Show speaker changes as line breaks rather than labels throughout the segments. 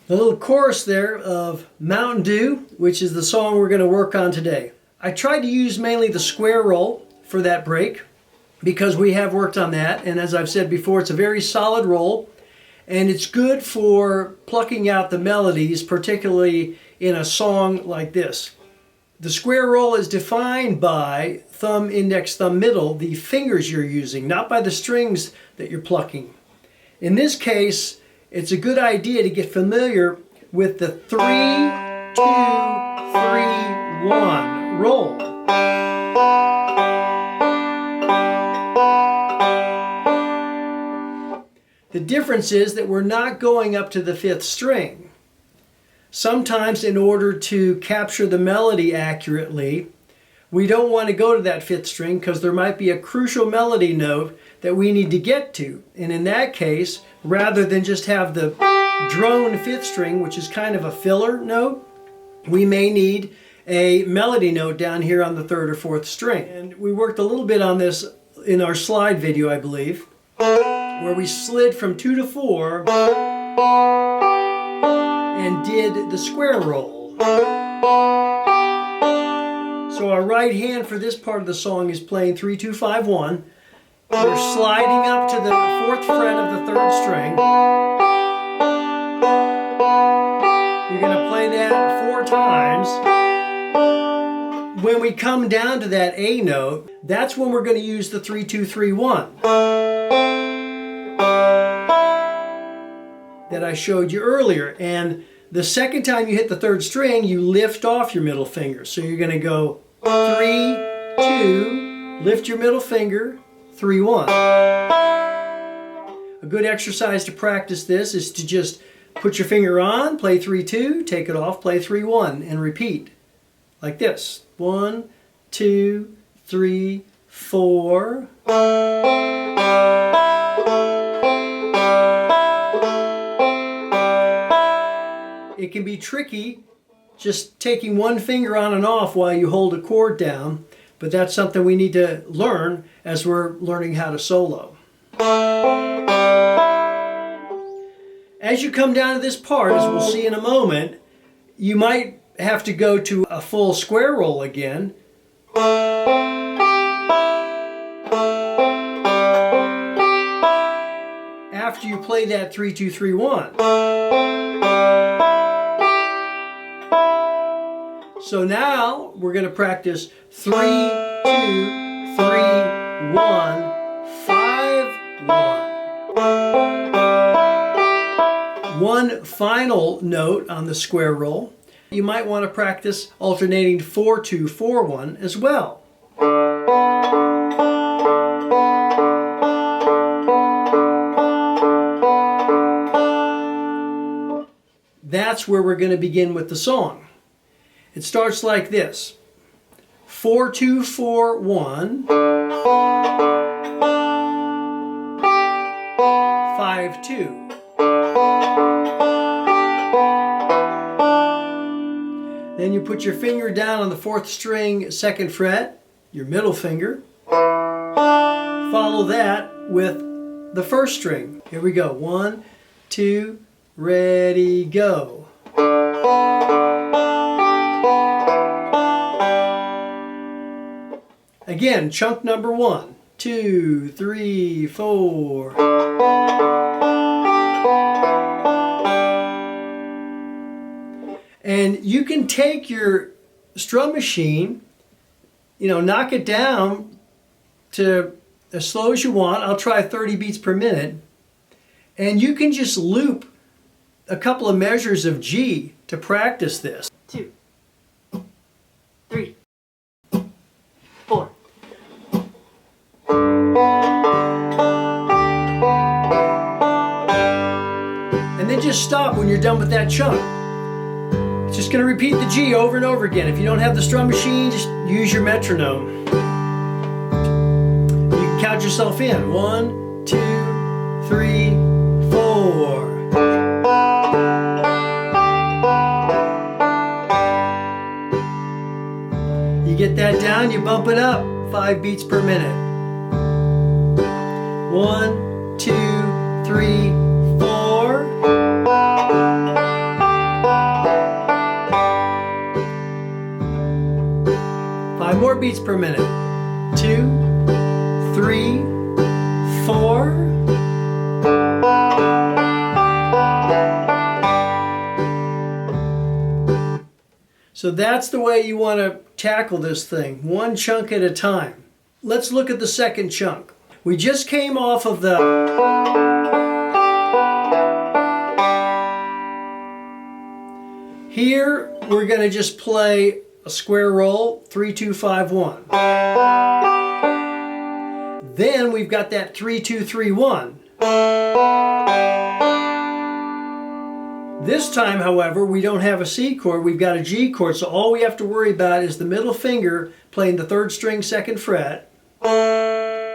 The little chorus there of Mountain Dew, which is the song we're going to work on today. I tried to use mainly the square roll for that break because we have worked on that, and as I've said before, it's a very solid roll and it's good for plucking out the melodies, particularly in a song like this. The square roll is defined by thumb, index, thumb, middle, the fingers you're using, not by the strings that you're plucking. In this case, it's a good idea to get familiar with the 3, 2, 3, 1 roll. The difference is that we're not going up to the 5th string. Sometimes in order to capture the melody accurately, we don't want to go to that 5th string because there might be a crucial melody note that we need to get to. And in that case, rather than just have the drone 5th string, which is kind of a filler note, we may need a melody note down here on the 3rd or 4th string. And we worked a little bit on this in our slide video, I believe, where we slid from 2 to 4 and did the square roll. So our right hand for this part of the song is playing 3, 2, 5, 1. We're sliding up to the 4th fret of the 3rd string. You're going to play that 4 times. When we come down to that A note, that's when we're going to use the 3, 2, 3, 1 that I showed you earlier. And the second time you hit the 3rd string, you lift off your middle finger. So you're going to go 3, 2, lift your middle finger, 3, 1. A good exercise to practice this is to just put your finger on, play 3, 2, take it off, play 3, 1, and repeat. Like this. 1, 2, 3, 4. It can be tricky just taking one finger on and off while you hold a chord down, but that's something we need to learn as we're learning how to solo. As you come down to this part, as we'll see in a moment, you might have to go to a full square roll again. After you play that 3, 2, 3, 1. So now we're going to practice 3, 2, 3, 1, 5, 1. One final note on the square roll. You might want to practice alternating 4, 2, 4, 1 as well. That's where we're going to begin with the song. It starts like this. 4, 2, 4, 1. 5, 2. Then you put your finger down on the 4th string, 2nd fret, your middle finger. Follow that with the 1st string. Here we go. 1, 2, ready, go. Again, chunk number 1, 2, 3, 4. And you can take your strum machine, knock it down to as slow as you want. I'll try 30 beats per minute. And you can just loop a couple of measures of G to practice this.
2, 3, 4.
And then just stop when you're done with that chunk. It's just going to repeat the G over and over again. If you don't have the strum machine, just use your metronome. You can count yourself in. 1, 2, 3, 4. You get that down, you bump it up 5 beats per minute. 1, 2, 3, 4. beats per minute. 2, 3, 4. So that's the way you want to tackle this thing, one chunk at a time. Let's look at the second chunk. We just came off of the here we're going to just play a square roll, 3, 2, 5, 1. Then we've got that 3, 2, 3, 1. This time, however, we don't have a C chord, we've got a G chord, so all we have to worry about is the middle finger playing the 3rd string 2nd fret,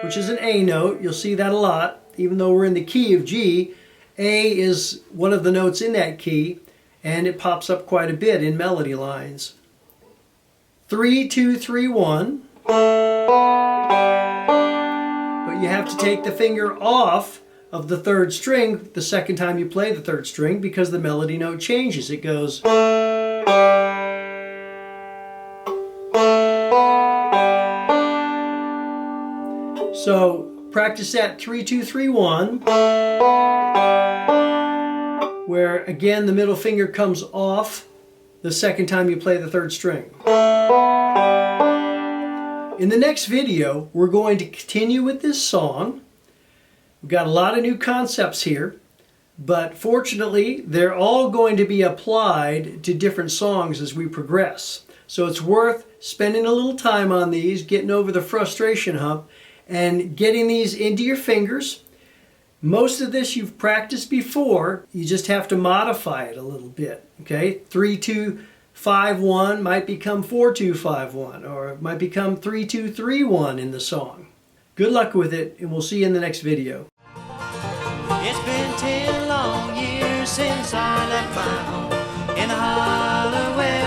which is an A note. You'll see that a lot. Even though we're in the key of G, A is one of the notes in that key, and it pops up quite a bit in melody lines. 3, 2, 3, 1. But you have to take the finger off of the 3rd string the second time you play the 3rd string because the melody note changes. It goes. So practice that 3, 2, 3, 1, where again the middle finger comes off the second time you play the 3rd string. In the next video, we're going to continue with this song. We've got a lot of new concepts here, but fortunately, they're all going to be applied to different songs as we progress. So it's worth spending a little time on these, getting over the frustration hump, and getting these into your fingers. Most of this you've practiced before, you just have to modify it a little bit, okay? 3, 2, 5, 1 might become 4, 2, 5, 1, or it might become 3, 2, 3, 1 in the song. Good luck with it, and we'll see you in the next video.
It's been 10 long years since I left my home in the holler where